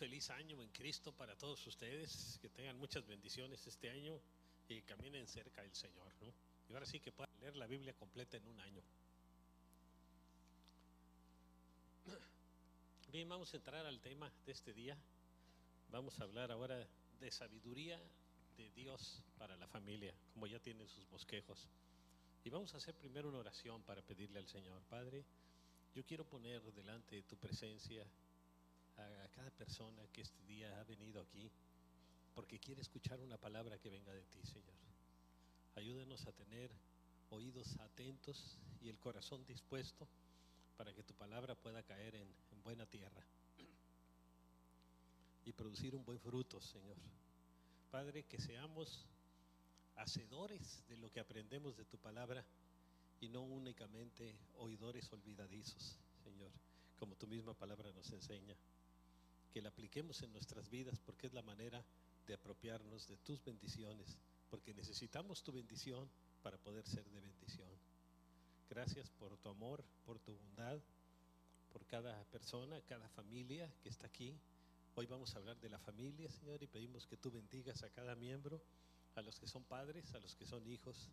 Feliz año en Cristo para todos ustedes, que tengan muchas bendiciones este año y caminen cerca del Señor, ¿no? Y ahora sí que puedan leer la Biblia completa en un año. Bien, vamos a entrar al tema de este día. Vamos a hablar ahora de sabiduría de Dios para la familia, como ya tienen sus bosquejos. Y vamos a hacer primero una oración para pedirle al Señor. Padre, yo quiero poner delante de tu presencia a cada persona que este día ha venido aquí porque quiere escuchar una palabra que venga de ti, Señor. Ayúdanos a tener oídos atentos y el corazón dispuesto para que tu palabra pueda caer en buena tierra y producir un buen fruto, Señor. Padre, que seamos hacedores de lo que aprendemos de tu palabra y no únicamente oidores olvidadizos, Señor, como tu misma palabra nos enseña. Que la apliquemos en nuestras vidas porque es la manera de apropiarnos de tus bendiciones, porque necesitamos tu bendición para poder ser de bendición. Gracias por tu amor, por tu bondad, por cada persona, cada familia que está aquí. Hoy vamos a hablar de la familia, Señor, y pedimos que tú bendigas a cada miembro, a los que son padres, a los que son hijos,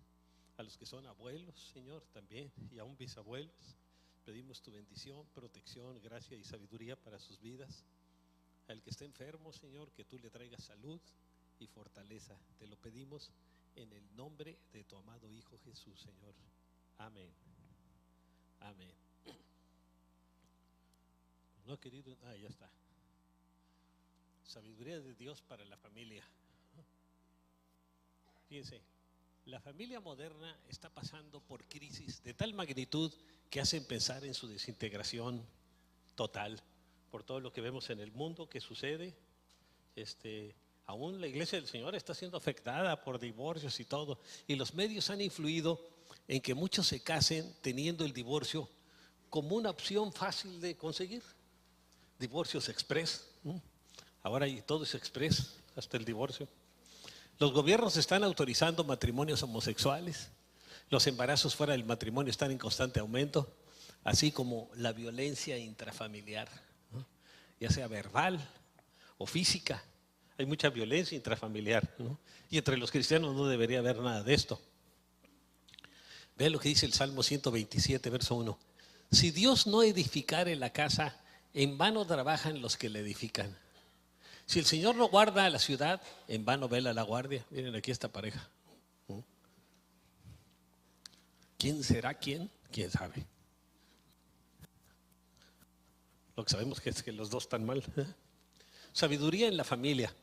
a los que son abuelos, Señor, también, y aún bisabuelos. Pedimos tu bendición, protección, gracia y sabiduría para sus vidas. Al que esté enfermo, Señor, que tú le traigas salud y fortaleza. Te lo pedimos en el nombre de tu amado Hijo Jesús, Señor. Amén. Amén. No, querido, ya está. Sabiduría de Dios para la familia. Fíjense, la familia moderna está pasando por crisis de tal magnitud que hacen pensar en su desintegración total. Por todo lo que vemos en el mundo que sucede, aún la iglesia del Señor está siendo afectada por divorcios y todo, y los medios han influido en que muchos se casen teniendo el divorcio como una opción fácil de conseguir. Divorcios express, ahora todo es express, hasta el divorcio. Los gobiernos están autorizando matrimonios homosexuales, los embarazos fuera del matrimonio están en constante aumento, así como la violencia intrafamiliar, ya sea verbal o física. Hay mucha violencia intrafamiliar, ¿no? Y entre los cristianos no debería haber nada de esto. Vean lo que dice el Salmo 127, verso 1. Si Dios no edificare la casa, en vano trabajan los que la edifican. Si el Señor no guarda la ciudad, en vano vela la guardia. Miren aquí esta pareja. ¿Quién será quién? ¿Quién sabe? Lo que sabemos es que los dos están mal. Sabiduría en la familia.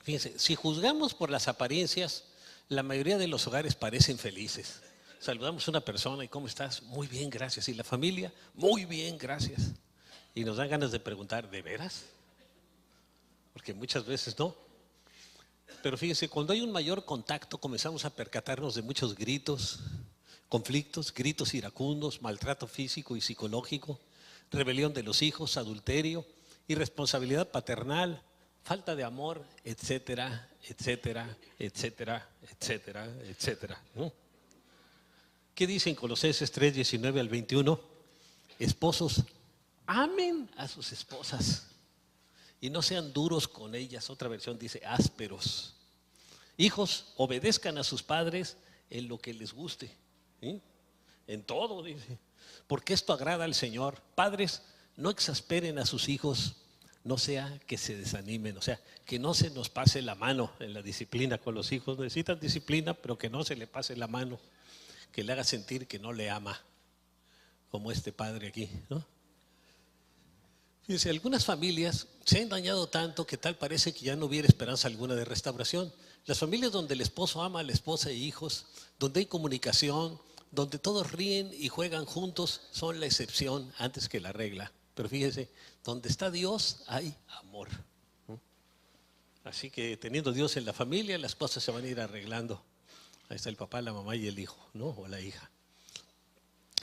Fíjense, si juzgamos por las apariencias, la mayoría de los hogares parecen felices. Saludamos a una persona y ¿cómo estás? Muy bien, gracias. Y la familia, muy bien, gracias. Y nos dan ganas de preguntar, ¿de veras? Porque muchas veces no. Pero fíjense, cuando hay un mayor contacto comenzamos a percatarnos de muchos gritos, conflictos, gritos iracundos, maltrato físico y psicológico, rebelión de los hijos, adulterio, irresponsabilidad paternal, falta de amor, etcétera, etcétera, etcétera, etcétera, etcétera, ¿no? ¿Qué dice en Colosenses 3, 19 al 21? Esposos, amen a sus esposas y no sean duros con ellas. Otra versión dice ásperos. Hijos, obedezcan a sus padres en lo que les guste, ¿sí? En todo, dice, porque esto agrada al Señor. Padres, no exasperen a sus hijos, no sea que se desanimen, o sea, que no se nos pase la mano en la disciplina con los hijos. Necesitan disciplina, pero que no se le pase la mano, que le haga sentir que no le ama, como este padre aquí, ¿no? Fíjense, algunas familias se han dañado tanto que tal parece que ya no hubiera esperanza alguna de restauración. Las familias donde el esposo ama a la esposa e hijos, donde hay comunicación, donde todos ríen y juegan juntos, son la excepción antes que la regla. Pero fíjense, donde está Dios hay amor. Así que teniendo Dios en la familia, las cosas se van a ir arreglando. Ahí está el papá, la mamá y el hijo, ¿no? O la hija.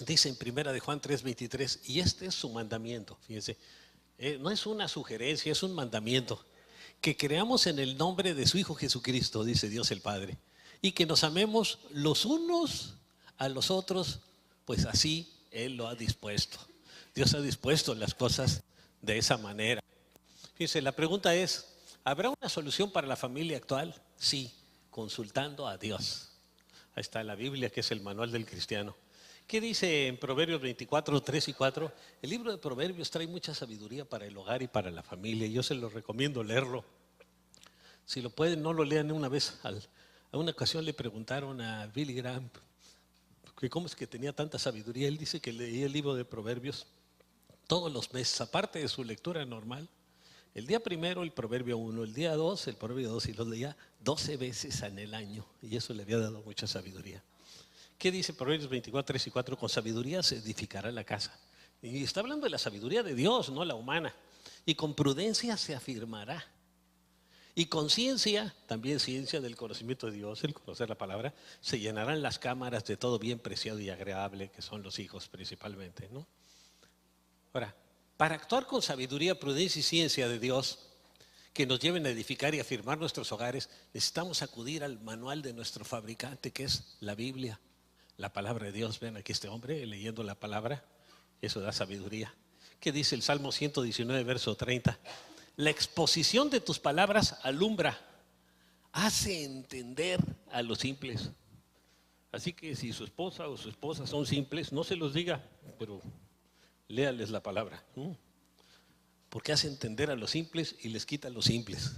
Dice en 1 de Juan 3:23, y este es su mandamiento. Fíjense, no es una sugerencia, es un mandamiento. Que creamos en el nombre de su Hijo Jesucristo, dice Dios el Padre, y que nos amemos los unos a los otros, pues así Él lo ha dispuesto. Dios ha dispuesto las cosas de esa manera. Fíjense, la pregunta es, ¿habrá una solución para la familia actual? Sí, consultando a Dios. Ahí está la Biblia, que es el manual del cristiano. ¿Qué dice en Proverbios 24, 3 y 4? El libro de Proverbios trae mucha sabiduría para el hogar y para la familia. Yo se lo recomiendo leerlo. Si lo pueden, no lo lean una vez. A una ocasión le preguntaron a Billy Graham que cómo es que tenía tanta sabiduría. Él dice que leía el libro de Proverbios todos los meses, aparte de su lectura normal. El día primero el Proverbio 1, el día 2 el Proverbio 2, y los leía 12 veces en el año. Y eso le había dado mucha sabiduría. ¿Qué dice Proverbios 24, 3 y 4? Con sabiduría se edificará la casa. Y está hablando de la sabiduría de Dios, no la humana. Y con prudencia se afirmará. Y con ciencia, también ciencia del conocimiento de Dios, el conocer la palabra, se llenarán las cámaras de todo bien preciado y agradable, que son los hijos principalmente, ¿no? Ahora, para actuar con sabiduría, prudencia y ciencia de Dios, que nos lleven a edificar y afirmar nuestros hogares, necesitamos acudir al manual de nuestro fabricante, que es la Biblia, la palabra de Dios. Ven aquí este hombre leyendo la palabra, eso da sabiduría. ¿Qué dice el Salmo 119, verso 30? La exposición de tus palabras alumbra, hace entender a los simples. Así que si su esposa o su esposa son simples, no se los diga, pero léales la palabra, ¿no? Porque hace entender a los simples y les quita a los simples,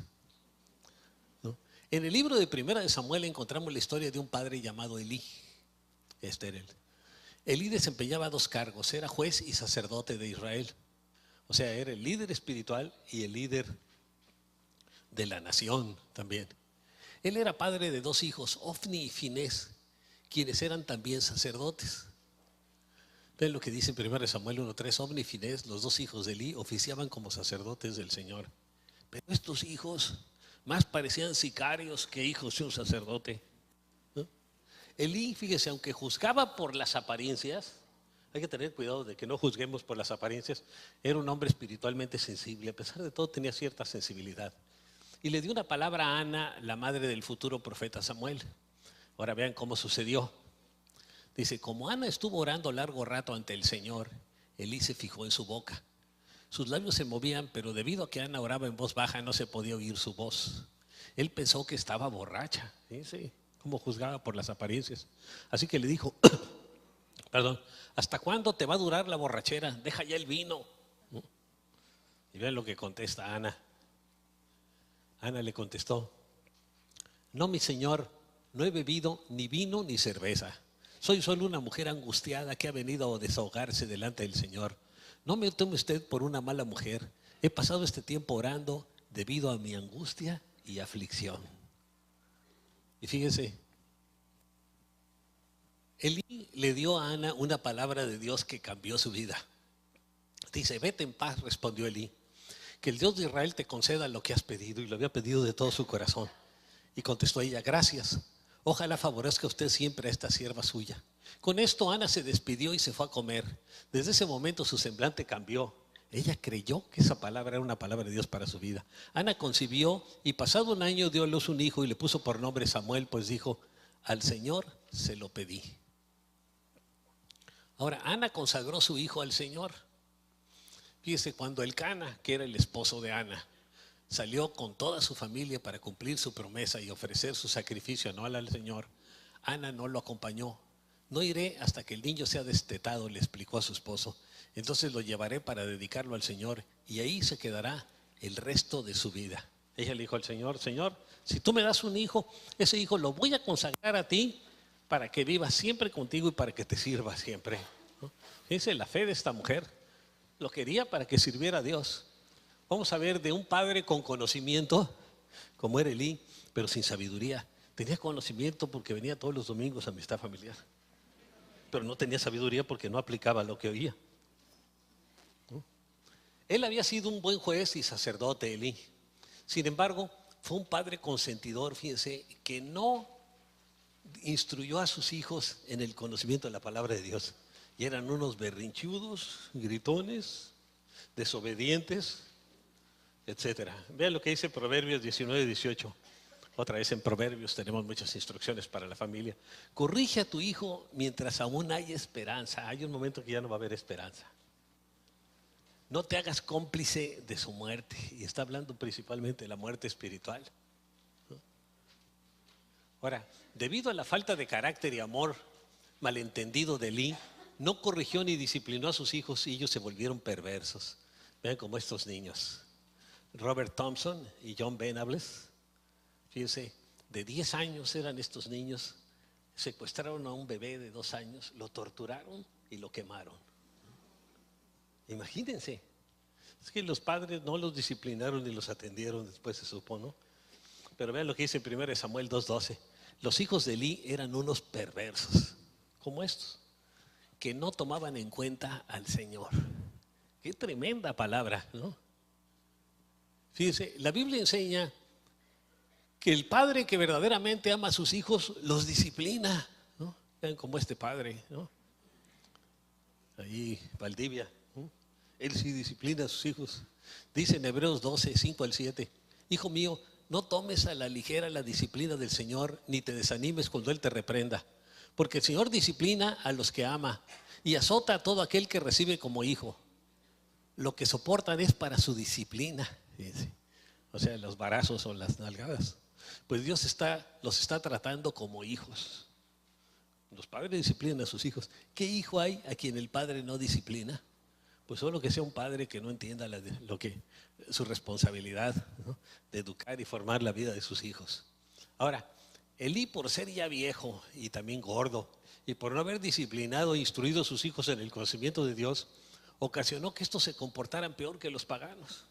¿no? En el libro de Primera de Samuel encontramos la historia de un padre llamado Elí. Este era él. Elí desempeñaba dos cargos, era juez y sacerdote de Israel. O sea, era el líder espiritual y el líder de la nación también. Él era padre de dos hijos, Ofni y Finés, quienes eran también sacerdotes. Ven lo que dice en 1 Samuel 1:3, Ofni y Finés, los dos hijos de Elí, oficiaban como sacerdotes del Señor. Pero estos hijos más parecían sicarios que hijos de un sacerdote, ¿no? Elí, fíjese, aunque juzgaba por las apariencias, hay que tener cuidado de que no juzguemos por las apariencias, era un hombre espiritualmente sensible, a pesar de todo tenía cierta sensibilidad. Y le dio una palabra a Ana, la madre del futuro profeta Samuel. Ahora vean cómo sucedió. Dice, como Ana estuvo orando largo rato ante el Señor, Elí se fijó en su boca. Sus labios se movían, pero debido a que Ana oraba en voz baja no se podía oír su voz. Él pensó que estaba borracha. ¿Sí? Como juzgaba por las apariencias. Así que le dijo, perdón, ¿hasta cuándo te va a durar la borrachera? Deja ya el vino. Y vean lo que contesta Ana. Ana le contestó, no, mi señor, no he bebido ni vino ni cerveza. Soy solo una mujer angustiada que ha venido a desahogarse delante del Señor. No me tome usted por una mala mujer. He pasado este tiempo orando debido a mi angustia y aflicción. Y fíjese, Elí le dio a Ana una palabra de Dios que cambió su vida. Dice, vete en paz, respondió Elí. Que el Dios de Israel te conceda lo que has pedido. Y lo había pedido de todo su corazón. Y contestó ella, gracias. Ojalá favorezca usted siempre a esta sierva suya. Con esto Ana se despidió y se fue a comer. Desde ese momento su semblante cambió. Ella creyó que esa palabra era una palabra de Dios para su vida. Ana concibió y pasado un año dio a luz un hijo y le puso por nombre Samuel, pues dijo, al Señor se lo pedí. Ahora, Ana consagró su hijo al Señor. Fíjese, cuando Elcana, que era el esposo de Ana, salió con toda su familia para cumplir su promesa y ofrecer su sacrificio anual al Señor, Ana no lo acompañó. No iré hasta que el niño sea destetado, le explicó a su esposo. Entonces lo llevaré para dedicarlo al Señor y ahí se quedará el resto de su vida. Ella le dijo al Señor, Señor, si tú me das un hijo, ese hijo lo voy a consagrar a ti para que viva siempre contigo y para que te sirva siempre, ¿no? Fíjense la fe de esta mujer. Lo quería para que sirviera a Dios. Vamos a ver de un padre con conocimiento, como era Elí, pero sin sabiduría. Tenía conocimiento porque venía todos los domingos a amistad familiar, pero no tenía sabiduría porque no aplicaba lo que oía, ¿no? Él había sido un buen juez y sacerdote, Elí. Sin embargo, fue un padre consentidor, fíjense, que no instruyó a sus hijos en el conocimiento de la palabra de Dios. Y eran unos berrinchudos, gritones, desobedientes, etcétera. Vean lo que dice Proverbios 19:18. Otra vez en Proverbios tenemos muchas instrucciones para la familia. Corrige a tu hijo mientras aún hay esperanza. Hay un momento que ya no va a haber esperanza. no te hagas cómplice de su muerte. Y está hablando principalmente de la muerte espiritual. Ahora, debido a la falta de carácter y amor malentendido de Elí, no corrigió ni disciplinó a sus hijos y ellos se volvieron perversos. Vean como estos niños, Robert Thompson y John Venables, fíjense, de 10 años eran estos niños, secuestraron a un bebé de 2 años, lo torturaron y lo quemaron. Imagínense, es que los padres no los disciplinaron ni los atendieron, después se supo, ¿no? Pero vean lo que dice en 1 Samuel 2:12. Los hijos de Elí eran unos perversos, como estos, que no tomaban en cuenta al Señor. Qué tremenda palabra, ¿no? Fíjense, la Biblia enseña que el padre que verdaderamente ama a sus hijos los disciplina, ¿no? Vean como este padre, ¿no? Ahí, Valdivia, ¿no? Él sí disciplina a sus hijos. Dice en Hebreos 12:5-7, hijo mío, no tomes a la ligera la disciplina del Señor, ni te desanimes cuando Él te reprenda, porque el Señor disciplina a los que ama y azota a todo aquel que recibe como hijo. Lo que soportan es para su disciplina, fíjense. O sea, los varazos o las nalgadas. Pues Dios los está tratando como hijos. Los padres disciplinan a sus hijos. ¿Qué hijo hay a quien el padre no disciplina? Pues solo que sea un padre que no entienda su responsabilidad, ¿no? De educar y formar la vida de sus hijos. Ahora, Elí, por ser ya viejo y también gordo, y por no haber disciplinado e instruido a sus hijos en el conocimiento de Dios, ocasionó que estos se comportaran peor que los paganos.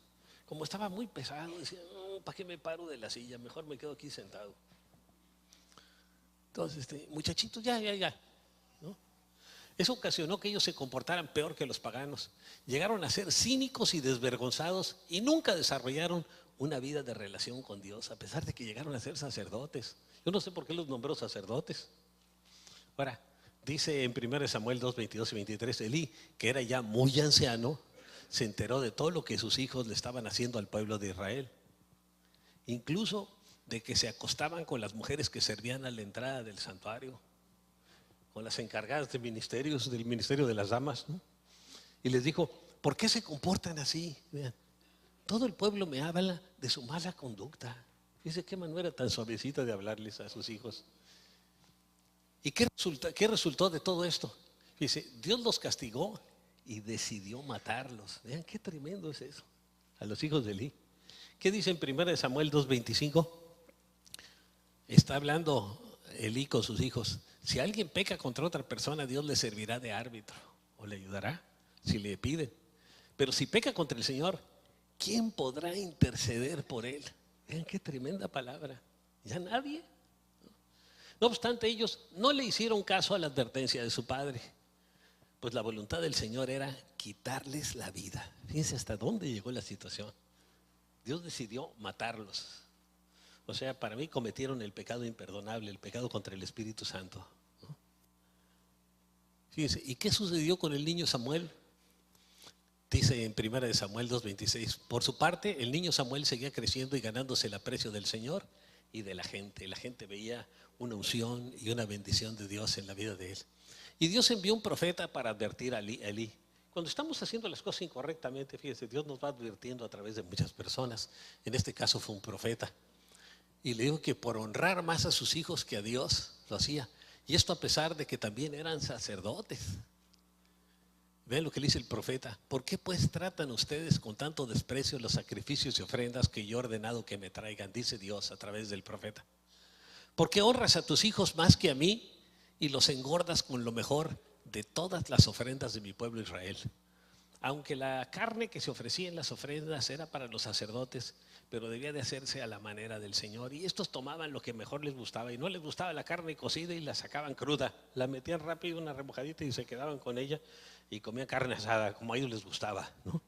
Como estaba muy pesado, decía, no, ¿para qué me paro de la silla? Mejor me quedo aquí sentado. Entonces, muchachitos, ya, ¿no? Eso ocasionó que ellos se comportaran peor que los paganos. Llegaron a ser cínicos y desvergonzados y nunca desarrollaron una vida de relación con Dios, a pesar de que llegaron a ser sacerdotes. Yo no sé por qué los nombró sacerdotes. Ahora, dice en 1 Samuel 2:22-23, Elí, que era ya muy anciano, se enteró de todo lo que sus hijos le estaban haciendo al pueblo de Israel. Incluso de que se acostaban con las mujeres que servían a la entrada del santuario, con las encargadas de ministerios, del ministerio de las damas, ¿no? Y les dijo, ¿por qué se comportan así? Vean, todo el pueblo me habla de su mala conducta. Fíjense qué manera tan suavecita de hablarles a sus hijos. ¿Y qué resultó de todo esto? Dice, Dios los castigó y decidió matarlos. Vean qué tremendo es eso, a los hijos de Elí. ¿Qué dice en 1 Samuel 2:25? Está hablando Elí con sus hijos. Si alguien peca contra otra persona, Dios le servirá de árbitro o le ayudará si le piden. Pero si peca contra el Señor, ¿quién podrá interceder por él? Vean qué tremenda palabra. Ya nadie. No obstante, ellos no le hicieron caso a la advertencia de su padre, pues la voluntad del Señor era quitarles la vida. Fíjense hasta dónde llegó la situación. Dios decidió matarlos. O sea, para mí cometieron el pecado imperdonable, el pecado contra el Espíritu Santo, ¿no? Fíjense, ¿y qué sucedió con el niño Samuel? Dice en 1 Samuel 2:26, por su parte, el niño Samuel seguía creciendo y ganándose el aprecio del Señor y de la gente. La gente veía una unción y una bendición de Dios en la vida de él. Y Dios envió un profeta para advertir a Elí. Cuando estamos haciendo las cosas incorrectamente, fíjense, Dios nos va advirtiendo a través de muchas personas. En este caso fue un profeta. Y le dijo que por honrar más a sus hijos que a Dios lo hacía. Y esto a pesar de que también eran sacerdotes. Vean lo que le dice el profeta. ¿Por qué pues tratan ustedes con tanto desprecio los sacrificios y ofrendas que yo he ordenado que me traigan? Dice Dios a través del profeta. ¿Por qué honras a tus hijos más que a mí y los engordas con lo mejor de todas las ofrendas de mi pueblo Israel? Aunque la carne que se ofrecía en las ofrendas era para los sacerdotes, pero debía de hacerse a la manera del Señor. Y estos tomaban lo que mejor les gustaba, y no les gustaba la carne cocida y la sacaban cruda. La metían rápido, una remojadita, y se quedaban con ella y comían carne asada, como a ellos les gustaba, ¿no?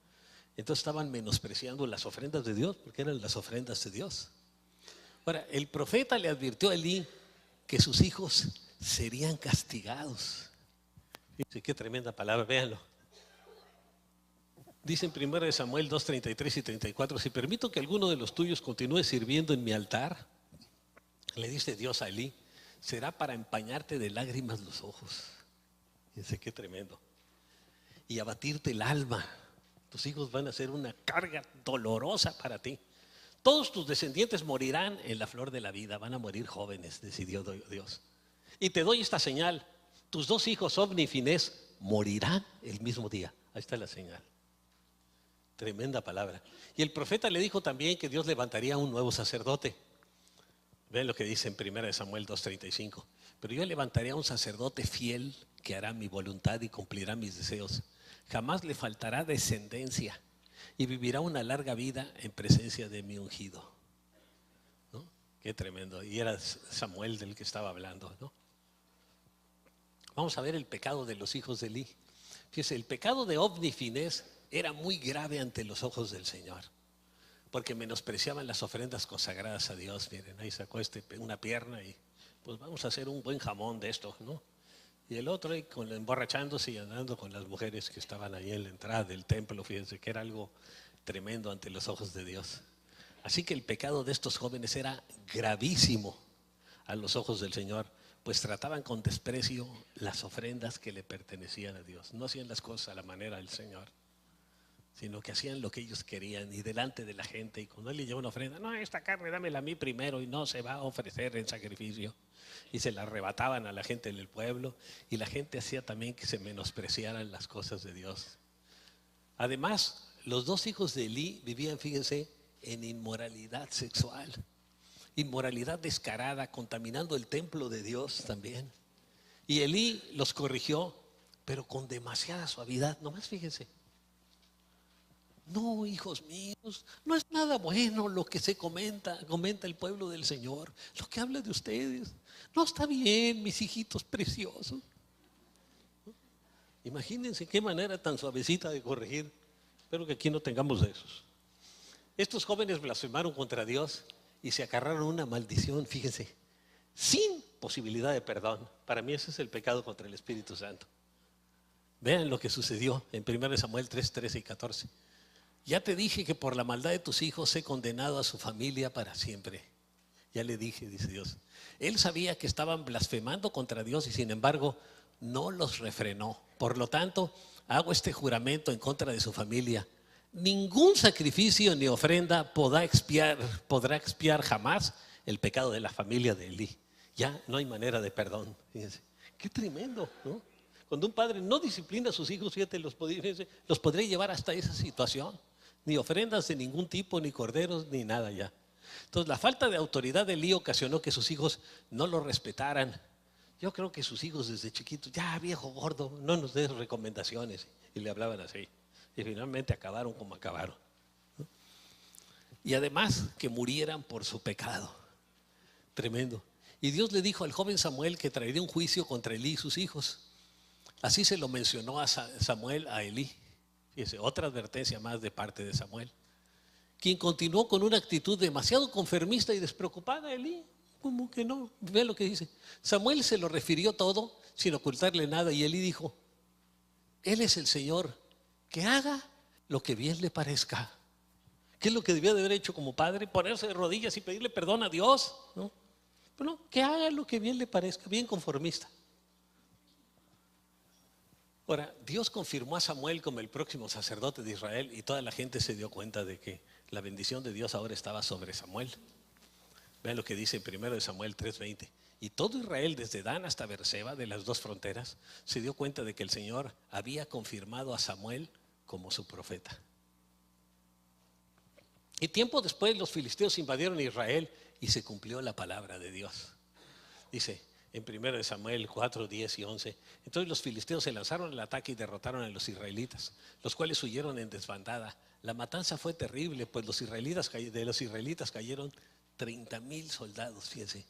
Entonces estaban menospreciando las ofrendas de Dios, porque eran las ofrendas de Dios. Ahora, el profeta le advirtió a Elí que sus hijos serían castigados. Fíjense qué tremenda palabra, véanlo. Dice en 1 Samuel 2:33 y 34, si permito que alguno de los tuyos continúe sirviendo en mi altar, le dice Dios a Elí, será para empañarte de lágrimas los ojos. Fíjense qué tremendo. Y abatirte el alma. Tus hijos van a ser una carga dolorosa para ti. Todos tus descendientes morirán en la flor de la vida, van a morir jóvenes, decidió Dios. Y te doy esta señal, tus dos hijos, Ofni y Finés, morirán el mismo día. Ahí está la señal. Tremenda palabra. Y el profeta le dijo también que Dios levantaría un nuevo sacerdote. Ven lo que dice en 1 Samuel 2:35. Pero yo levantaré a un sacerdote fiel que hará mi voluntad y cumplirá mis deseos. Jamás le faltará descendencia y vivirá una larga vida en presencia de mi ungido. ¿No? Qué tremendo. Y era Samuel del que estaba hablando, ¿no? Vamos a ver el pecado de los hijos de Elí. Fíjese, el pecado de Ofni y Finés era muy grave ante los ojos del Señor, porque menospreciaban las ofrendas consagradas a Dios. Miren, ahí sacó una pierna y pues vamos a hacer un buen jamón de esto, ¿no? Y el otro ahí emborrachándose y andando con las mujeres que estaban ahí en la entrada del templo. Fíjense que era algo tremendo ante los ojos de Dios. Así que el pecado de estos jóvenes era gravísimo a los ojos del Señor, pues trataban con desprecio las ofrendas que le pertenecían a Dios. No hacían las cosas a la manera del Señor, sino que hacían lo que ellos querían y delante de la gente. Y cuando él le lleva una ofrenda, no, esta carne dámela a mí primero y no se va a ofrecer en sacrificio. Y se la arrebataban a la gente del pueblo, y la gente hacía también que se menospreciaran las cosas de Dios. Además, los dos hijos de Elí vivían, fíjense, en inmoralidad sexual, inmoralidad descarada, contaminando el templo de Dios también. Y Elí los corrigió, pero con demasiada suavidad. Nomás fíjense. No, hijos míos, no es nada bueno lo que se comenta el pueblo del Señor, lo que habla de ustedes. No está bien, mis hijitos preciosos. Imagínense qué manera tan suavecita de corregir. Espero que aquí no tengamos de esos. Estos jóvenes blasfemaron contra Dios y se acarraron una maldición, fíjense, sin posibilidad de perdón. Para mí ese es el pecado contra el Espíritu Santo. Vean lo que sucedió en 1 Samuel 3, 13 y 14. Ya te dije que por la maldad de tus hijos he condenado a su familia para siempre. Ya le dije, dice Dios. Él sabía que estaban blasfemando contra Dios y sin embargo no los refrenó. Por lo tanto, hago este juramento en contra de su familia. Ningún sacrificio ni ofrenda podrá expiar jamás el pecado de la familia de Elí. Ya no hay manera de perdón. Fíjense, qué tremendo, ¿no? Cuando un padre no disciplina a sus hijos, fíjate, los podría llevar hasta esa situación. Ni ofrendas de ningún tipo, ni corderos, ni nada ya. Entonces, la falta de autoridad de Elí ocasionó que sus hijos no lo respetaran. Yo creo que sus hijos desde chiquitos, ya viejo gordo, no nos des recomendaciones. Y le hablaban así. Y finalmente acabaron como acabaron, ¿no? Y además que murieran por su pecado. Tremendo. Y Dios le dijo al joven Samuel que traería un juicio contra Elí y sus hijos. Así se lo mencionó a Samuel a Elí. Fíjese, otra advertencia más de parte de Samuel, quien continuó con una actitud demasiado conformista y despreocupada a Elí. Como que no, ve lo que dice. Samuel se lo refirió todo sin ocultarle nada y Elí dijo: Él es el Señor, que haga lo que bien le parezca. ¿Qué es lo que debía de haber hecho como padre? Ponerse de rodillas y pedirle perdón a Dios, ¿no? Pero no, que haga lo que bien le parezca, bien conformista. Ahora, Dios confirmó a Samuel como el próximo sacerdote de Israel y toda la gente se dio cuenta de que la bendición de Dios ahora estaba sobre Samuel. Vean lo que dice en 1 Samuel 3:20. Y todo Israel, desde Dan hasta Beerseba, de las dos fronteras, se dio cuenta de que el Señor había confirmado a Samuel como su profeta. Y tiempo después los filisteos invadieron Israel y se cumplió la palabra de Dios. Dice en 1 Samuel 4, 10 y 11. Entonces los filisteos se lanzaron al ataque y derrotaron a los israelitas, los cuales huyeron en desbandada. La matanza fue terrible, pues de los israelitas cayeron 30,000 soldados. Fíjense,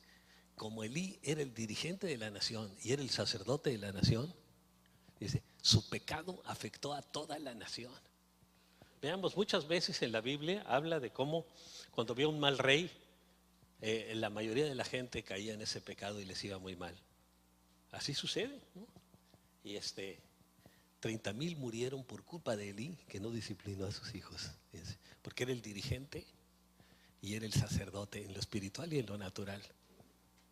como Elí era el dirigente de la nación y era el sacerdote de la nación, dice, su pecado afectó a toda la nación. Veamos, muchas veces en la Biblia habla de cómo cuando había un mal rey, la mayoría de la gente caía en ese pecado y les iba muy mal. Así sucede, ¿no? Y 30,000 murieron por culpa de Elí, que no disciplinó a sus hijos, fíjense, porque era el dirigente y era el sacerdote en lo espiritual y en lo natural.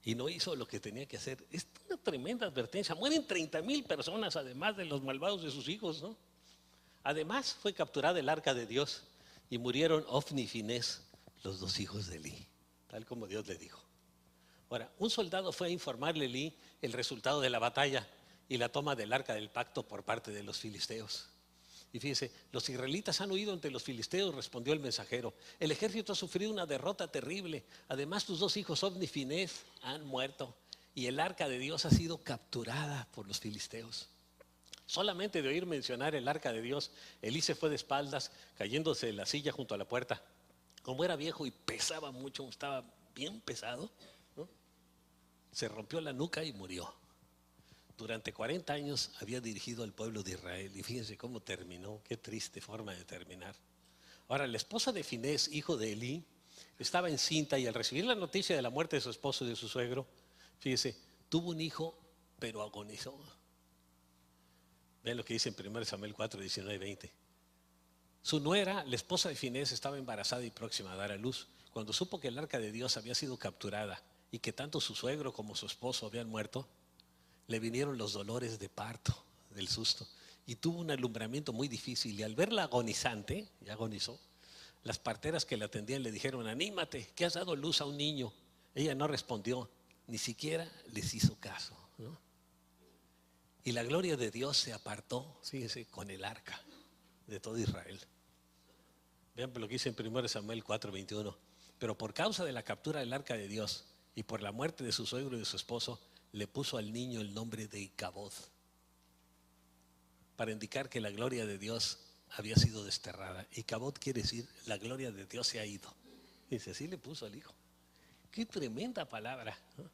Y no hizo lo que tenía que hacer. Es una tremenda advertencia. Mueren 30,000 personas, además de los malvados de sus hijos, ¿no? Además fue capturada el arca de Dios y murieron Ofni y Finés, los dos hijos de Elí, tal como Dios le dijo. Ahora, un soldado fue a informarle a Elí el resultado de la batalla y la toma del arca del pacto por parte de los filisteos. Y fíjese, los israelitas han huido ante los filisteos, respondió el mensajero. El ejército ha sufrido una derrota terrible. Además, tus dos hijos, Ofni y Finés, han muerto. Y el arca de Dios ha sido capturada por los filisteos. Solamente de oír mencionar el arca de Dios, Elí se fue de espaldas, cayéndose en la silla junto a la puerta. Como era viejo y pesaba mucho, estaba bien pesado, ¿no? Se rompió la nuca y murió. Durante 40 años había dirigido al pueblo de Israel. Y fíjense cómo terminó, qué triste forma de terminar. Ahora, la esposa de Finés, hijo de Elí, estaba encinta y al recibir la noticia de la muerte de su esposo y de su suegro, fíjese, tuvo un hijo, pero agonizó. Vean lo que dice en 1 Samuel 4, 19 y 20. Su nuera, la esposa de Finés, estaba embarazada y próxima a dar a luz. Cuando supo que el arca de Dios había sido capturada y que tanto su suegro como su esposo habían muerto, le vinieron los dolores de parto, del susto, y tuvo un alumbramiento muy difícil. Y al verla agonizante, ya agonizó, las parteras que la atendían le dijeron: anímate, que has dado luz a un niño. Ella no respondió, ni siquiera les hizo caso, ¿no? Y la gloria de Dios se apartó, fíjense, con el arca de todo Israel. Vean lo que dice en 1 Samuel 4, 21. Pero por causa de la captura del arca de Dios y por la muerte de su suegro y de su esposo, le puso al niño el nombre de Icabod, para indicar que la gloria de Dios había sido desterrada. Icabod quiere decir la gloria de Dios se ha ido. Dice, así le puso al hijo. Qué tremenda palabra, ¿no?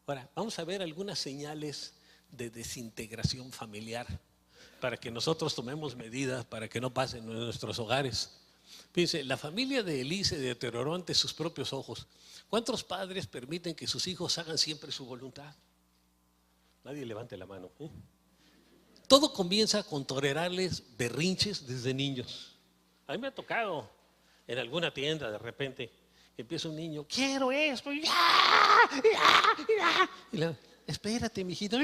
Ahora, vamos a ver algunas señales de desintegración familiar para que nosotros tomemos medidas para que no pasen en nuestros hogares. Fíjense, la familia de Elí se deterioró ante sus propios ojos. ¿Cuántos padres permiten que sus hijos hagan siempre su voluntad? Nadie levante la mano, ¿eh? Todo comienza con tolerarles berrinches desde niños. A mí me ha tocado en alguna tienda de repente, empieza un niño, quiero esto, y espérate, mijito,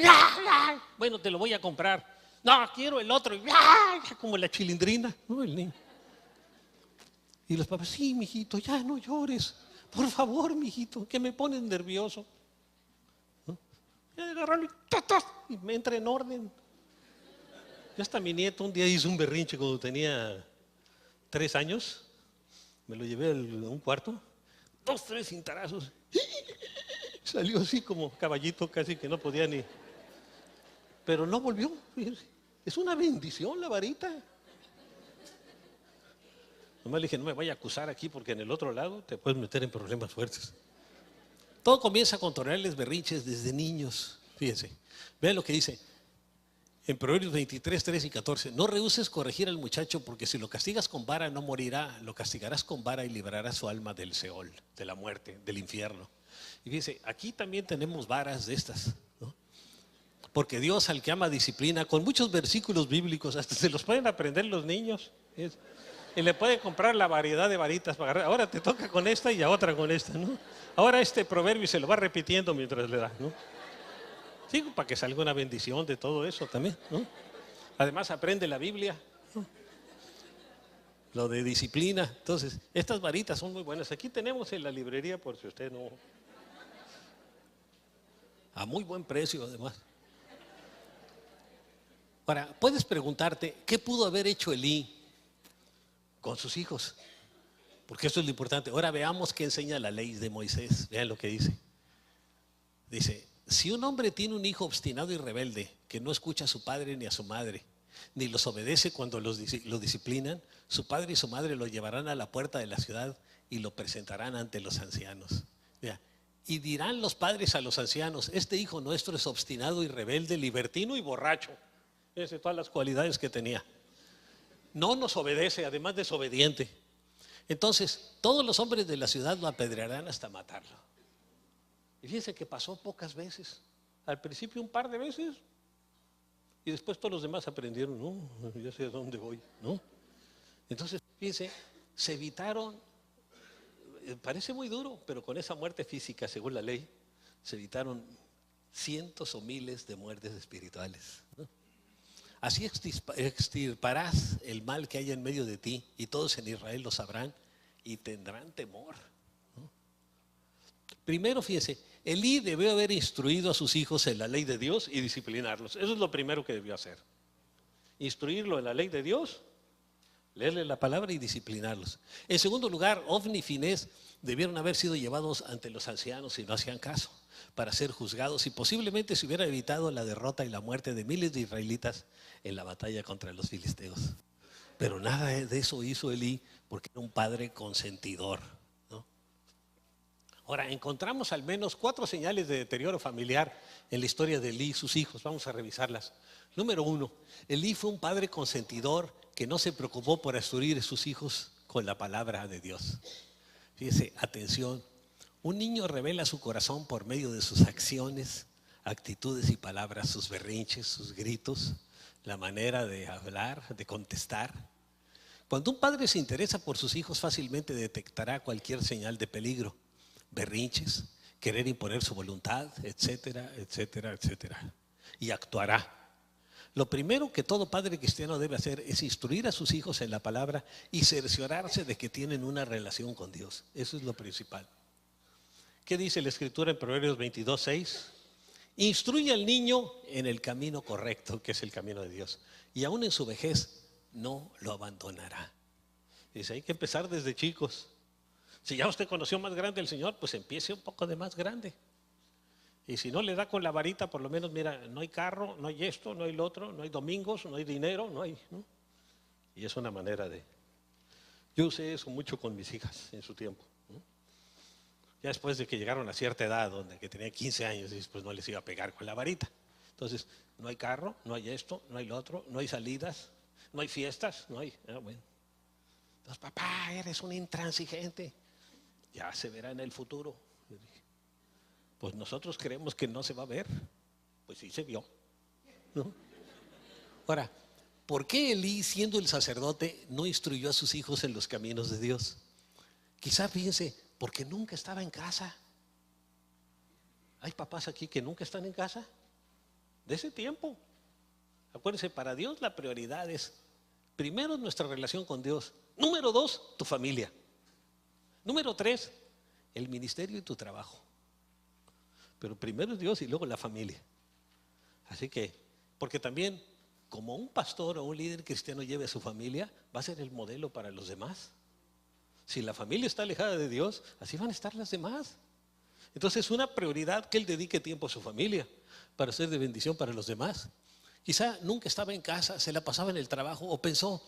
bueno, te lo voy a comprar. No, quiero el otro, como la chilindrina, ¿no? El niño. Y los papás, sí, mijito, ya no llores, por favor, mijito, que me pones nervioso, ¿no? Y agarrarlo y me entra en orden. Ya hasta mi nieto un día hizo un berrinche cuando tenía 3 años. Me lo llevé a un cuarto, 2, 3 cintarazos. Salió así como caballito, casi que no podía ni. Pero no volvió. Es una bendición la varita. Nomás le dije, no me vaya a acusar aquí porque en el otro lado te puedes meter en problemas fuertes. Todo comienza con tolerarles berrinches desde niños. Fíjense, vean lo que dice en Proverbios 23, 13 y 14. No rehuses corregir al muchacho, porque si lo castigas con vara no morirá, lo castigarás con vara y librarás su alma del Seol, de la muerte, del infierno. Y fíjense, aquí también tenemos varas de estas, ¿no? Porque Dios al que ama disciplina, con muchos versículos bíblicos, hasta se los pueden aprender los niños. Y le puede comprar la variedad de varitas para agarrar. Ahora te toca con esta y a otra con esta, ¿no? Ahora este proverbio se lo va repitiendo mientras le da, ¿no? Sí, para que salga una bendición de todo eso también, ¿no? Además aprende la Biblia, ¿no? Lo de disciplina. Entonces, estas varitas son muy buenas. Aquí tenemos en la librería, por si usted no. A muy buen precio, además. Ahora, puedes preguntarte, ¿qué pudo haber hecho Elí con sus hijos? Porque eso es lo importante. Ahora veamos qué enseña la ley de Moisés. Vean lo que dice. Dice, si un hombre tiene un hijo obstinado y rebelde, que no escucha a su padre ni a su madre, ni los obedece cuando lo disciplinan, su padre y su madre lo llevarán a la puerta de la ciudad y lo presentarán ante los ancianos. Mira, y dirán los padres a los ancianos, este hijo nuestro es obstinado y rebelde, libertino y borracho. Fíjense todas las cualidades que tenía. No nos obedece, además desobediente. Entonces, todos los hombres de la ciudad lo apedrearán hasta matarlo. Y fíjense que pasó pocas veces. Al principio un par de veces. Y después todos los demás aprendieron, no, ya sé a dónde voy, ¿no? Entonces, fíjense, se evitaron, parece muy duro, pero con esa muerte física, según la ley, se evitaron cientos o miles de muertes espirituales, ¿no? Así extirparás el mal que hay en medio de ti, y todos en Israel lo sabrán y tendrán temor. Primero, fíjese, Elí debió haber instruido a sus hijos en la ley de Dios y disciplinarlos. Eso es lo primero que debió hacer. Instruirlo en la ley de Dios, leerle la palabra y disciplinarlos. En segundo lugar, Ofni y Finés debieron haber sido llevados ante los ancianos si no hacían caso, para ser juzgados, y posiblemente se hubiera evitado la derrota y la muerte de miles de israelitas en la batalla contra los filisteos. Pero nada de eso hizo Elí, porque era un padre consentidor, ¿no? Ahora, encontramos al menos 4 señales de deterioro familiar en la historia de Elí y sus hijos. Vamos a revisarlas. Número 1, Elí fue un padre consentidor que no se preocupó por instruir a sus hijos con la palabra de Dios. Fíjese, atención, un niño revela su corazón por medio de sus acciones, actitudes y palabras, sus berrinches, sus gritos, la manera de hablar, de contestar. Cuando un padre se interesa por sus hijos, fácilmente detectará cualquier señal de peligro, berrinches, querer imponer su voluntad, etcétera, etcétera, etcétera. Y actuará. Lo primero que todo padre cristiano debe hacer es instruir a sus hijos en la palabra y cerciorarse de que tienen una relación con Dios. Eso es lo principal. ¿Qué dice la Escritura en Proverbios 22:6? Instruye al niño en el camino correcto, que es el camino de Dios, y aún en su vejez no lo abandonará. Dice, hay que empezar desde chicos. Si ya usted conoció más grande al Señor, pues empiece un poco de más grande. Y si no le da con la varita, por lo menos, mira, no hay carro, no hay esto, no hay lo otro, no hay domingos, no hay dinero, no hay, ¿no? Y es una manera de... Yo usé eso mucho con mis hijas en su tiempo, ¿no? Ya después de que llegaron a cierta edad, donde que tenía 15 años, y después no les iba a pegar con la varita. Entonces, no hay carro, no hay esto, no hay lo otro, no hay salidas, no hay fiestas, no hay... bueno. Entonces, papá, eres un intransigente. Ya se verá en el futuro. Pues nosotros creemos que no se va a ver. Pues sí se vio, ¿no? Ahora, ¿por qué Elí, siendo el sacerdote, no instruyó a sus hijos en los caminos de Dios? Quizá, fíjense, porque nunca estaba en casa. Hay papás aquí que nunca están en casa de ese tiempo. Acuérdense, para Dios la prioridad es, primero, nuestra relación con Dios. Número 2, tu familia. Número 3, el ministerio y tu trabajo. Pero primero es Dios y luego la familia. Así que, porque también, como un pastor o un líder cristiano lleve a su familia, va a ser el modelo para los demás. Si la familia está alejada de Dios, así van a estar las demás. Entonces, es una prioridad que él dedique tiempo a su familia para ser de bendición para los demás. Quizá nunca estaba en casa, se la pasaba en el trabajo, o pensó,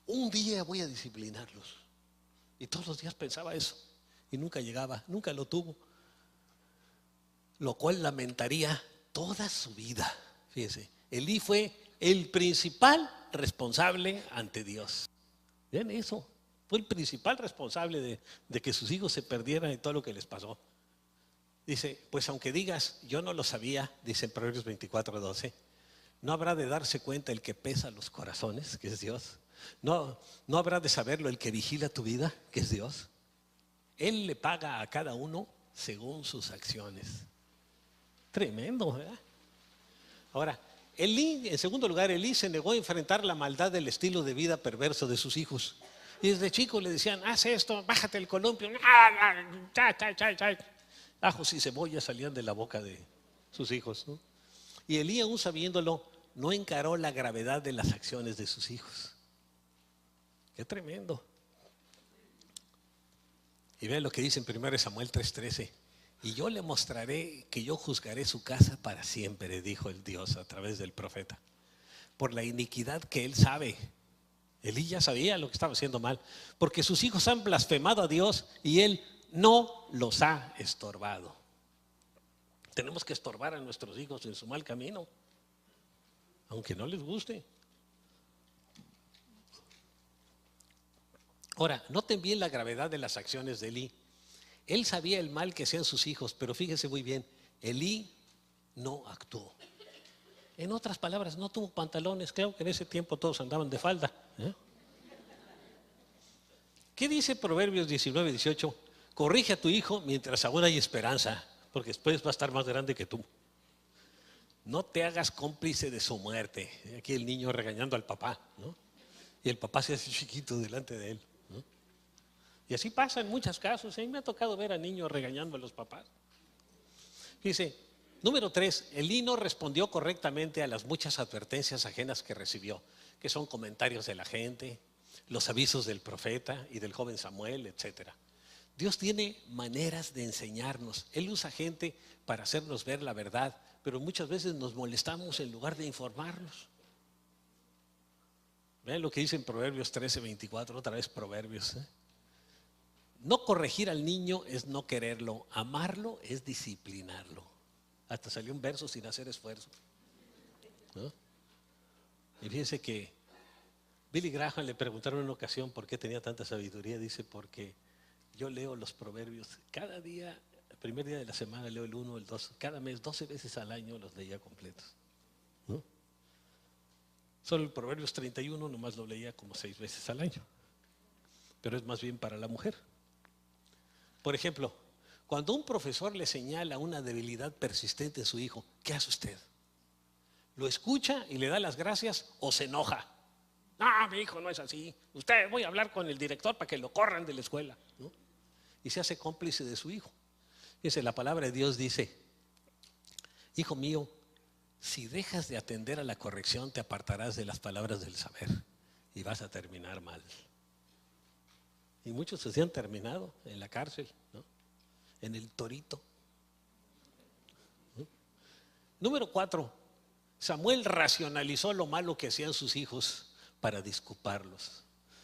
un día voy a disciplinarlos. Y todos los días pensaba eso y nunca llegaba, nunca lo tuvo. Lo cual lamentaría toda su vida. Fíjese, Elí fue el principal responsable ante Dios. Vean eso, fue el principal responsable de que sus hijos se perdieran y todo lo que les pasó. Dice, pues aunque digas, yo no lo sabía, dice en Proverbios 24:12, no habrá de darse cuenta el que pesa los corazones, que es Dios. No habrá de saberlo el que vigila tu vida, que es Dios. Él le paga a cada uno según sus acciones. Tremendo, ¿verdad? Ahora, Elí, en segundo lugar, Elí se negó a enfrentar la maldad del estilo de vida perverso de sus hijos. Y desde chico le decían, haz esto, bájate el columpio. Ajos y cebollas salían de la boca de sus hijos, ¿no? Y Elí, aún sabiéndolo, no encaró la gravedad de las acciones de sus hijos. Qué tremendo. Y vean lo que dice en 1 Samuel 3:13. Y yo le mostraré que yo juzgaré su casa para siempre, dijo el Dios a través del profeta, por la iniquidad que él sabe. Elí ya sabía lo que estaba haciendo mal, porque sus hijos han blasfemado a Dios y él no los ha estorbado. Tenemos que estorbar a nuestros hijos en su mal camino, aunque no les guste. Ahora, noten bien la gravedad de las acciones de Elí. Él sabía el mal que hacían sus hijos, pero fíjense muy bien, Elí no actuó. En otras palabras, no tuvo pantalones. Creo que en ese tiempo todos andaban de falda, ¿eh? ¿Qué dice Proverbios 19:18? Corrige a tu hijo mientras aún hay esperanza, porque después va a estar más grande que tú. no te hagas cómplice de su muerte. Aquí el niño regañando al papá, ¿no? Y el papá se hace chiquito delante de él, ¿no? Y así pasa en muchos casos. A mí me ha tocado ver a niños regañando a los papás. Dice, número 3, Elí no respondió correctamente a las muchas advertencias ajenas que recibió, que son comentarios de la gente, los avisos del profeta y del joven Samuel, etcétera. Dios tiene maneras de enseñarnos. Él usa gente para hacernos ver la verdad, pero muchas veces nos molestamos en lugar de informarnos. Vean lo que dice en Proverbios 13:24, otra vez Proverbios. No corregir al niño es no quererlo, amarlo es disciplinarlo. Hasta salió un verso sin hacer esfuerzo, ¿no? Y fíjense que Billy Graham le preguntaron en una ocasión por qué tenía tanta sabiduría. Dice, porque yo leo los proverbios cada día, el primer día de la semana leo el 1, el 2, cada mes 12 veces al año los leía completos, ¿no? Solo el Proverbios 31 nomás lo leía como 6 veces al año, pero es más bien para la mujer. Por ejemplo, cuando un profesor le señala una debilidad persistente en su hijo, ¿qué hace usted? ¿Lo escucha y le da las gracias o se enoja? No, mi hijo no es así. Usted, voy a hablar con el director para que lo corran de la escuela, ¿no? Y se hace cómplice de su hijo. Fíjense, la palabra de Dios dice, hijo mío, si dejas de atender a la corrección, te apartarás de las palabras del saber y vas a terminar mal. Y muchos se han terminado en la cárcel, ¿no? En el torito, ¿no? Número 4, Samuel racionalizó lo malo que hacían sus hijos para disculparlos.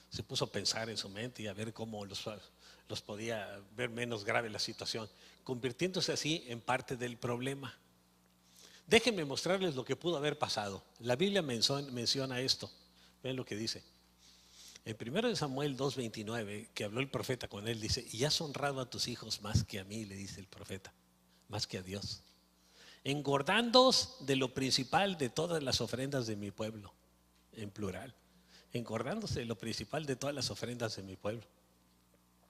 Se puso a pensar en su mente y a ver cómo los podía ver menos grave la situación, convirtiéndose así en parte del problema. Déjenme mostrarles lo que pudo haber pasado. La Biblia menciona esto. Ven lo que dice. En 1 Samuel 2:29, que habló el profeta con él, dice, y has honrado a tus hijos más que a mí, le dice el profeta, más que a Dios, engordándoos de lo principal de todas las ofrendas de mi pueblo, en plural, engordándose de lo principal de todas las ofrendas de mi pueblo.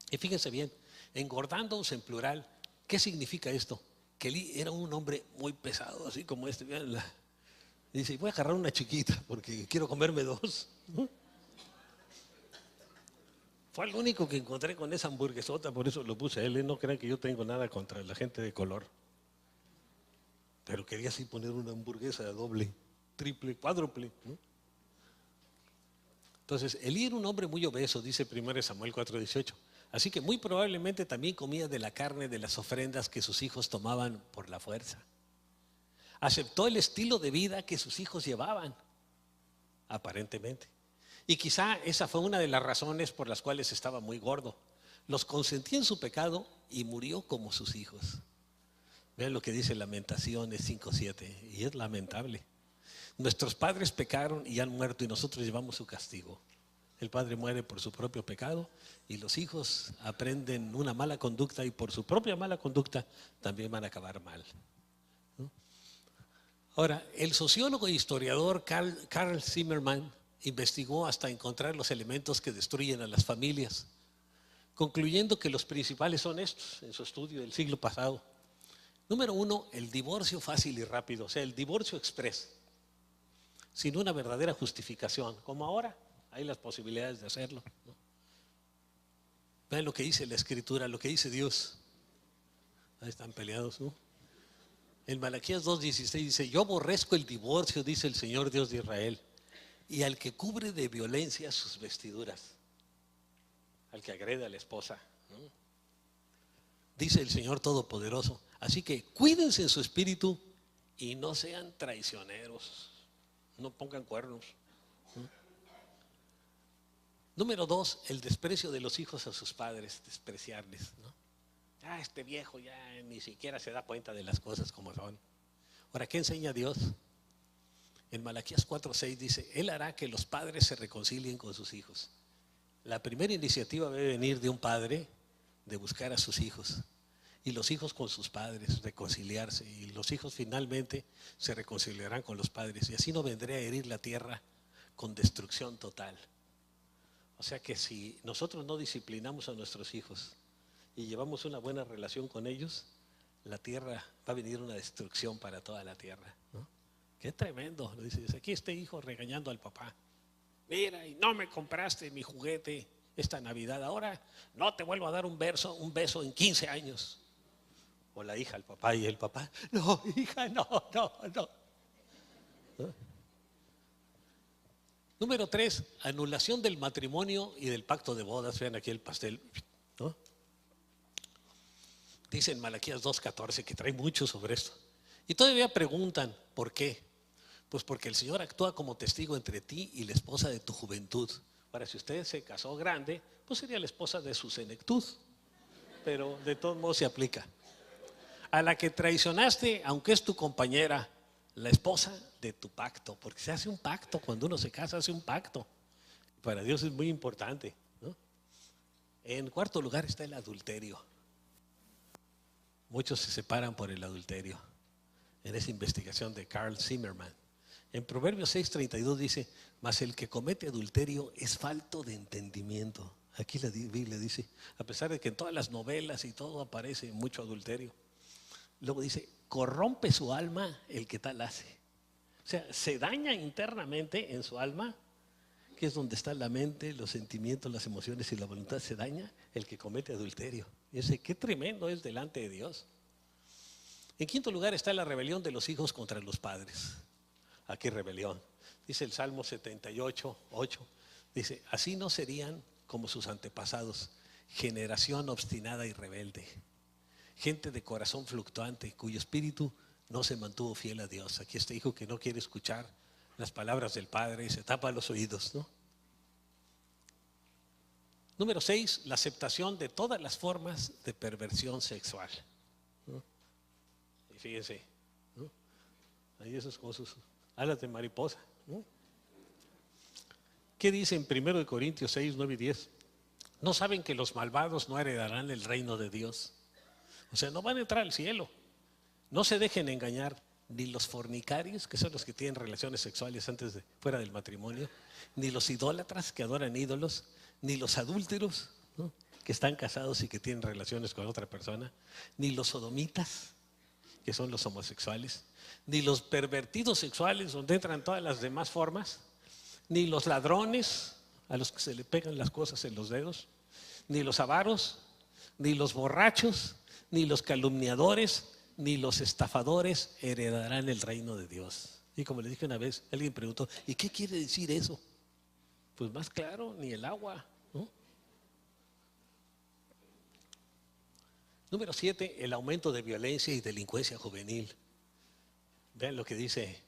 Y fíjense bien, engordándoos en plural, ¿qué significa esto? Que Elí era un hombre muy pesado, así como este. Dice, voy a agarrar una chiquita porque quiero comerme 2, ¿no? Fue el único que encontré con esa hamburguesota, por eso lo puse a él. No crean que yo tengo nada contra la gente de color, pero quería así poner una hamburguesa doble, triple, cuádruple, ¿no? Entonces, Elí era un hombre muy obeso, dice 1 Samuel 4:18. Así que muy probablemente también comía de la carne de las ofrendas que sus hijos tomaban por la fuerza. Aceptó el estilo de vida que sus hijos llevaban, aparentemente. Y quizá esa fue una de las razones por las cuales estaba muy gordo. Los consentía en su pecado y murió como sus hijos. Vean lo que dice Lamentaciones 5:7, y es lamentable. Nuestros padres pecaron y han muerto y nosotros llevamos su castigo. El padre muere por su propio pecado y los hijos aprenden una mala conducta y por su propia mala conducta también van a acabar mal, ¿no? Ahora, el sociólogo e historiador Carl Zimmerman investigó hasta encontrar los elementos que destruyen a las familias, concluyendo que los principales son estos en su estudio del siglo pasado. Número 1, el divorcio fácil y rápido, o sea, el divorcio express, sin una verdadera justificación, como ahora hay las posibilidades de hacerlo, ¿no? Vean lo que dice la Escritura, lo que dice Dios. Ahí están peleados, ¿no? En Malaquías 2:16 dice, yo aborrezco el divorcio, dice el Señor Dios de Israel, y al que cubre de violencia sus vestiduras, al que agrede a la esposa, ¿no? Dice el Señor Todopoderoso. Así que cuídense en su espíritu y no sean traicioneros, no pongan cuernos, ¿no? Número 2, el desprecio de los hijos a sus padres, despreciarles, ¿no? Este viejo ya ni siquiera se da cuenta de las cosas como son. Ahora, ¿qué enseña Dios? En Malaquías 4:6 dice, Él hará que los padres se reconcilien con sus hijos. La primera iniciativa debe venir de un padre, de buscar a sus hijos, y los hijos con sus padres, reconciliarse, y los hijos finalmente se reconciliarán con los padres, y así no vendré a herir la tierra con destrucción total. O sea que si nosotros no disciplinamos a nuestros hijos y llevamos una buena relación con ellos, la tierra va a venir una destrucción para toda la tierra, ¿no? Qué tremendo. Le dice, aquí este hijo regañando al papá. Mira, y no me compraste mi juguete esta Navidad. Ahora no te vuelvo a dar un beso en 15 años. O la hija al papá y el papá. No, hija, no. ¿No? Número 3, anulación del matrimonio y del pacto de bodas. Vean aquí el pastel, ¿no? Dice en Malaquías 2:14 que trae mucho sobre esto. Y todavía preguntan, ¿por qué? Pues porque el Señor actúa como testigo entre ti y la esposa de tu juventud. Ahora, si usted se casó grande, pues sería la esposa de su senectud. Pero de todos modos se aplica. A la que traicionaste, aunque es tu compañera, la esposa de tu pacto. Porque se hace un pacto, cuando uno se casa hace un pacto. Para Dios es muy importante, ¿no? En cuarto lugar está el adulterio. Muchos se separan por el adulterio. En esa investigación de Carl Zimmerman. En Proverbios 6:32 dice, mas el que comete adulterio es falto de entendimiento. Aquí la Biblia dice, a pesar de que en todas las novelas y todo aparece mucho adulterio. Luego dice, corrompe su alma el que tal hace. O sea, se daña internamente en su alma, que es donde está la mente, los sentimientos, las emociones y la voluntad. Se daña el que comete adulterio. Y dice, qué tremendo es delante de Dios. En quinto lugar está la rebelión de los hijos contra los padres. Aquí rebelión. Dice el Salmo 78:8. Dice, así no serían como sus antepasados, generación obstinada y rebelde. Gente de corazón fluctuante, cuyo espíritu no se mantuvo fiel a Dios. Aquí este hijo que no quiere escuchar las palabras del padre y se tapa los oídos, ¿no? Número 6, la aceptación de todas las formas de perversión sexual, ¿no? Y fíjense, ¿no? Ahí esos cosas, alas de mariposa, ¿no? ¿Qué dice en 1 Corintios 6:9 y 10? ¿No saben que los malvados no heredarán el reino de Dios? O sea, no van a entrar al cielo. No se dejen engañar ni los fornicarios, que son los que tienen relaciones sexuales fuera del matrimonio, ni los idólatras que adoran ídolos, ni los adúlteros, ¿no?, que están casados y que tienen relaciones con otra persona, ni los sodomitas, que son los homosexuales, ni los pervertidos sexuales, donde entran todas las demás formas, ni los ladrones, a los que se le pegan las cosas en los dedos, ni los avaros, ni los borrachos, ni los calumniadores, ni los estafadores heredarán el reino de Dios. Y como le dije una vez, alguien preguntó, ¿y qué quiere decir eso? Pues más claro, ni el agua, ¿no? Número 7, el aumento de violencia y delincuencia juvenil. Vean lo que dice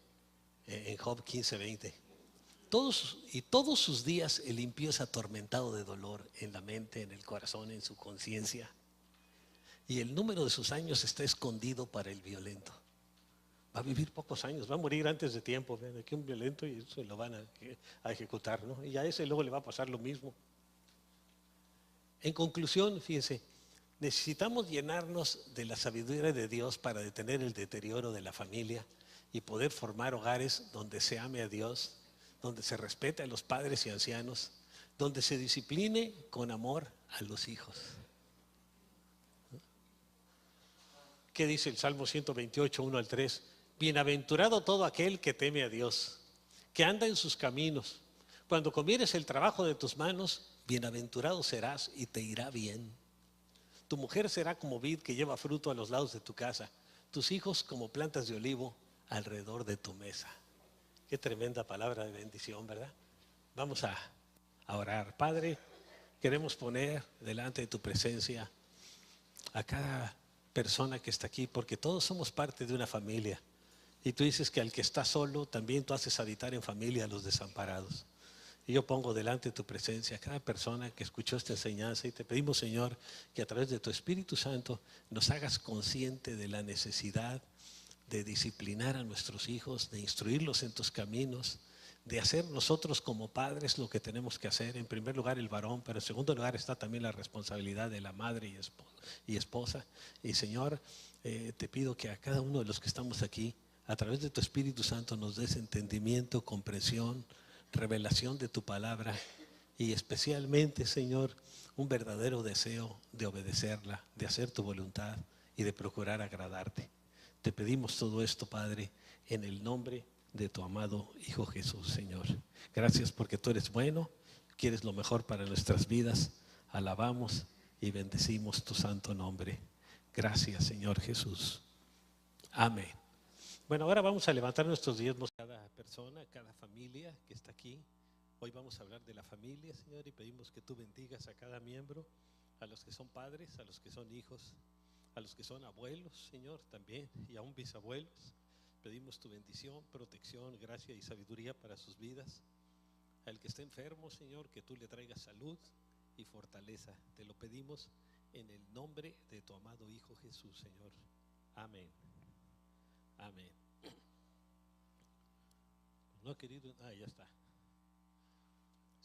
en Job 15:20. Todos sus días el impío es atormentado de dolor en la mente, en el corazón, en su conciencia. Y el número de sus años está escondido para el violento. Va a vivir pocos años, va a morir antes de tiempo. Ven, aquí un violento y eso lo van a ejecutar, ¿no? Y a ese luego le va a pasar lo mismo. En conclusión, fíjense, necesitamos llenarnos de la sabiduría de Dios para detener el deterioro de la familia y poder formar hogares donde se ame a Dios, donde se respete a los padres y ancianos, donde se discipline con amor a los hijos. ¿Qué dice el Salmo 128:1-3? Bienaventurado todo aquel que teme a Dios, que anda en sus caminos. Cuando comieres el trabajo de tus manos, bienaventurado serás y te irá bien. Tu mujer será como vid que lleva fruto a los lados de tu casa, tus hijos como plantas de olivo alrededor de tu mesa. Qué tremenda palabra de bendición, ¿verdad? Vamos a orar. Padre, queremos poner delante de tu presencia a cada persona que está aquí, porque todos somos parte de una familia. Y tú dices que al que está solo, también tú haces habitar en familia a los desamparados. Y yo pongo delante de tu presencia a cada persona que escuchó esta enseñanza y te pedimos, Señor, que a través de tu Espíritu Santo nos hagas consciente de la necesidad de disciplinar a nuestros hijos, de instruirlos en tus caminos, de hacer nosotros como padres lo que tenemos que hacer. En primer lugar el varón, pero en segundo lugar está también la responsabilidad de la madre y esposa. Y Señor, te pido que a cada uno de los que estamos aquí, a través de tu Espíritu Santo, nos des entendimiento, comprensión, revelación de tu palabra y especialmente, Señor, un verdadero deseo de obedecerla, de hacer tu voluntad y de procurar agradarte. Te pedimos todo esto, Padre, en el nombre de tu amado Hijo Jesús, Señor. Gracias porque tú eres bueno, quieres lo mejor para nuestras vidas. Alabamos y bendecimos tu santo nombre. Gracias, Señor Jesús. Amén. Bueno, ahora vamos a levantar nuestros diezmos cada persona, cada familia que está aquí. Hoy vamos a hablar de la familia, Señor, y pedimos que tú bendigas a cada miembro, a los que son padres, a los que son hijos, a los que son abuelos, Señor, también, y aún bisabuelos. Pedimos tu bendición, protección, gracia y sabiduría para sus vidas. Al que esté enfermo, Señor, que tú le traigas salud y fortaleza. Te lo pedimos en el nombre de tu amado Hijo Jesús, Señor. Amén. Amén. No, querido, ya está.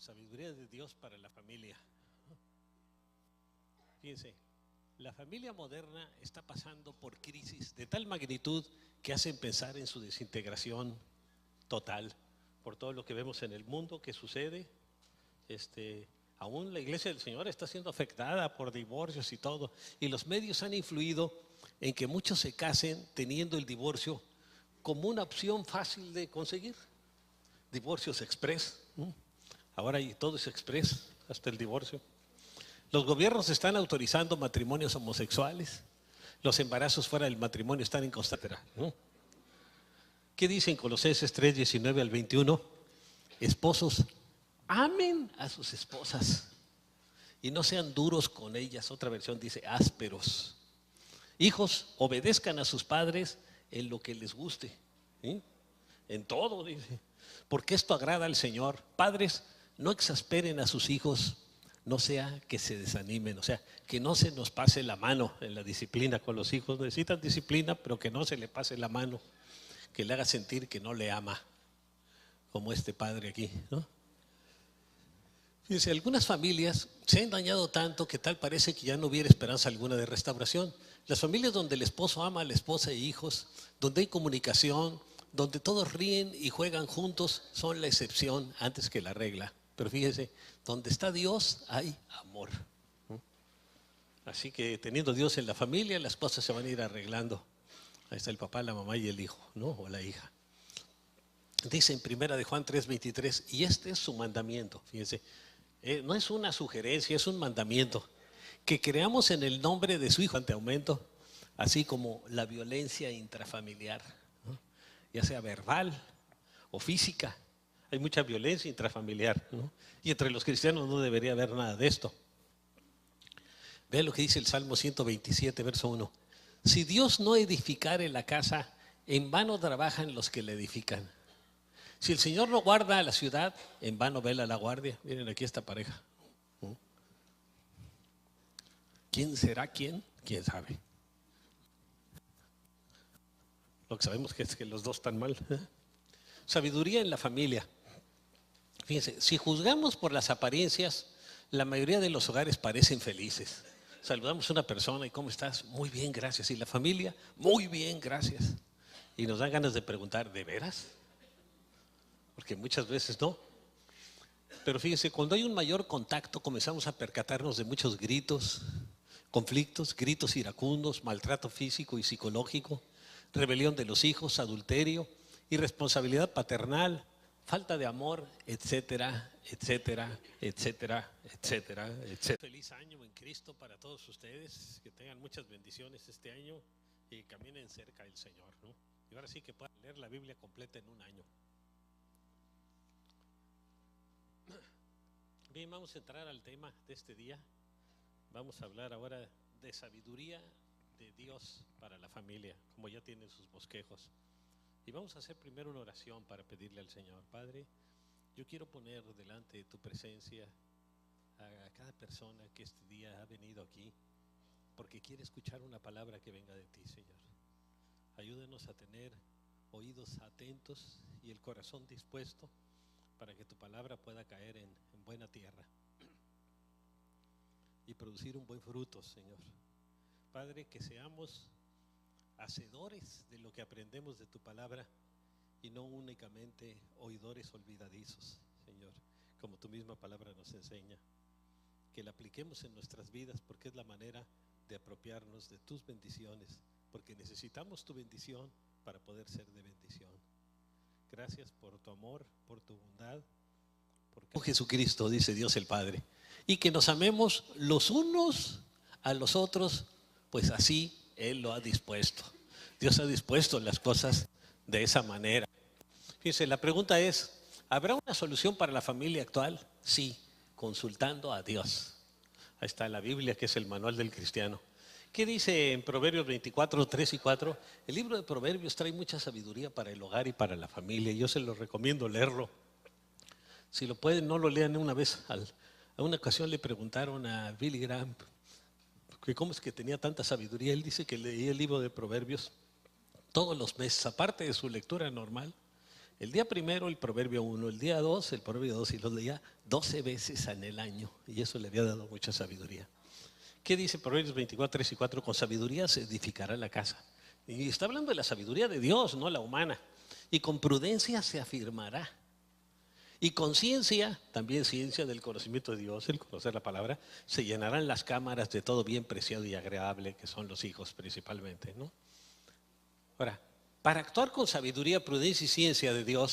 Sabiduría de Dios para la familia. Fíjense, la familia moderna está pasando por crisis de tal magnitud que hacen pensar en su desintegración total por todo lo que vemos en el mundo que sucede. Aún la iglesia del Señor está siendo afectada por divorcios y todo, y los medios han influido en que muchos se casen teniendo el divorcio como una opción fácil de conseguir. Divorcios express, ahora todo es express, hasta el divorcio. Los gobiernos están autorizando matrimonios homosexuales, los embarazos fuera del matrimonio están en constante. ¿Qué dicen Colosenses 3:19 al 21? Esposos, amen a sus esposas y no sean duros con ellas. Otra versión dice ásperos. Hijos, obedezcan a sus padres en lo que les guste, ¿sí? En todo, dice, porque esto agrada al Señor. Padres, no exasperen a sus hijos, no sea que se desanimen, o sea, que no se nos pase la mano en la disciplina con los hijos. Necesitan disciplina, pero que no se le pase la mano, que le haga sentir que no le ama, como este padre aquí, ¿no? Fíjense, algunas familias se han dañado tanto que tal parece que ya no hubiera esperanza alguna de restauración. Las familias donde el esposo ama a la esposa e hijos, donde hay comunicación, donde todos ríen y juegan juntos, son la excepción antes que la regla. Pero fíjense, donde está Dios hay amor. Así que teniendo Dios en la familia, las cosas se van a ir arreglando. Ahí está el papá, la mamá y el hijo, ¿no? O la hija. Dice en primera de Juan 3:23, y este es su mandamiento. Fíjense, no es una sugerencia, es un mandamiento. Que creamos en el nombre de su Hijo ante aumento, así como la violencia intrafamiliar, ¿no? Ya sea verbal o física. Hay mucha violencia intrafamiliar, ¿no? Y entre los cristianos no debería haber nada de esto. Vean lo que dice el Salmo 127, verso 1. Si Dios no edificare la casa, en vano trabajan los que la edifican. Si el Señor no guarda a la ciudad, en vano vela la guardia. Miren aquí esta pareja. ¿Quién será quién? ¿Quién sabe? Lo que sabemos es que los dos están mal. Sabiduría en la familia. Fíjense, si juzgamos por las apariencias, la mayoría de los hogares parecen felices. Saludamos a una persona y ¿cómo estás? Muy bien, gracias. Y la familia, muy bien, gracias. Y nos dan ganas de preguntar, ¿de veras? Porque muchas veces no. Pero fíjense, cuando hay un mayor contacto comenzamos a percatarnos de muchos gritos, conflictos, gritos iracundos, maltrato físico y psicológico, rebelión de los hijos, adulterio, irresponsabilidad paternal, falta de amor, etcétera, etcétera, etcétera, etcétera, etcétera. Feliz año en Cristo para todos ustedes, que tengan muchas bendiciones este año y caminen cerca del Señor, ¿no? Y ahora sí que puedan leer la Biblia completa en un año. Bien, vamos a entrar al tema de este día. Vamos a hablar ahora de sabiduría de Dios para la familia, como ya tienen sus bosquejos. Y vamos a hacer primero una oración para pedirle al Señor. Padre, yo quiero poner delante de tu presencia a cada persona que este día ha venido aquí, porque quiere escuchar una palabra que venga de ti, Señor. Ayúdanos a tener oídos atentos y el corazón dispuesto para que tu palabra pueda caer en buena tierra y producir un buen fruto, Señor. Padre, que seamos hacedores de lo que aprendemos de tu palabra y no únicamente oidores olvidadizos, Señor, como tu misma palabra nos enseña. Que la apliquemos en nuestras vidas porque es la manera de apropiarnos de tus bendiciones, porque necesitamos tu bendición para poder ser de bendición. Gracias por tu amor, por tu bondad, por Jesucristo, dice Dios el Padre. Y que nos amemos los unos a los otros, pues así Él lo ha dispuesto. Dios ha dispuesto las cosas de esa manera. Fíjense, la pregunta es, ¿habrá una solución para la familia actual? Sí, consultando a Dios. Ahí está la Biblia, que es el manual del cristiano. ¿Qué dice en Proverbios 24, 3 y 4? El libro de Proverbios trae mucha sabiduría para el hogar y para la familia. Yo se los recomiendo leerlo. Si lo pueden, no lo lean una vez. A una ocasión le preguntaron a Billy Graham que cómo es que tenía tanta sabiduría. Él dice que leía el libro de Proverbios todos los meses, aparte de su lectura normal. El día primero el Proverbio 1, el día 2 el Proverbio 2, y los leía 12 veces en el año. Y eso le había dado mucha sabiduría. ¿Qué dice Proverbios 24, 3 y 4? Con sabiduría se edificará la casa. Y está hablando de la sabiduría de Dios, no la humana. Y con prudencia se afirmará. Y con ciencia, también ciencia del conocimiento de Dios, el conocer la palabra, se llenarán las cámaras de todo bien preciado y agradable, que son los hijos principalmente, ¿no? Ahora, para actuar con sabiduría, prudencia y ciencia de Dios,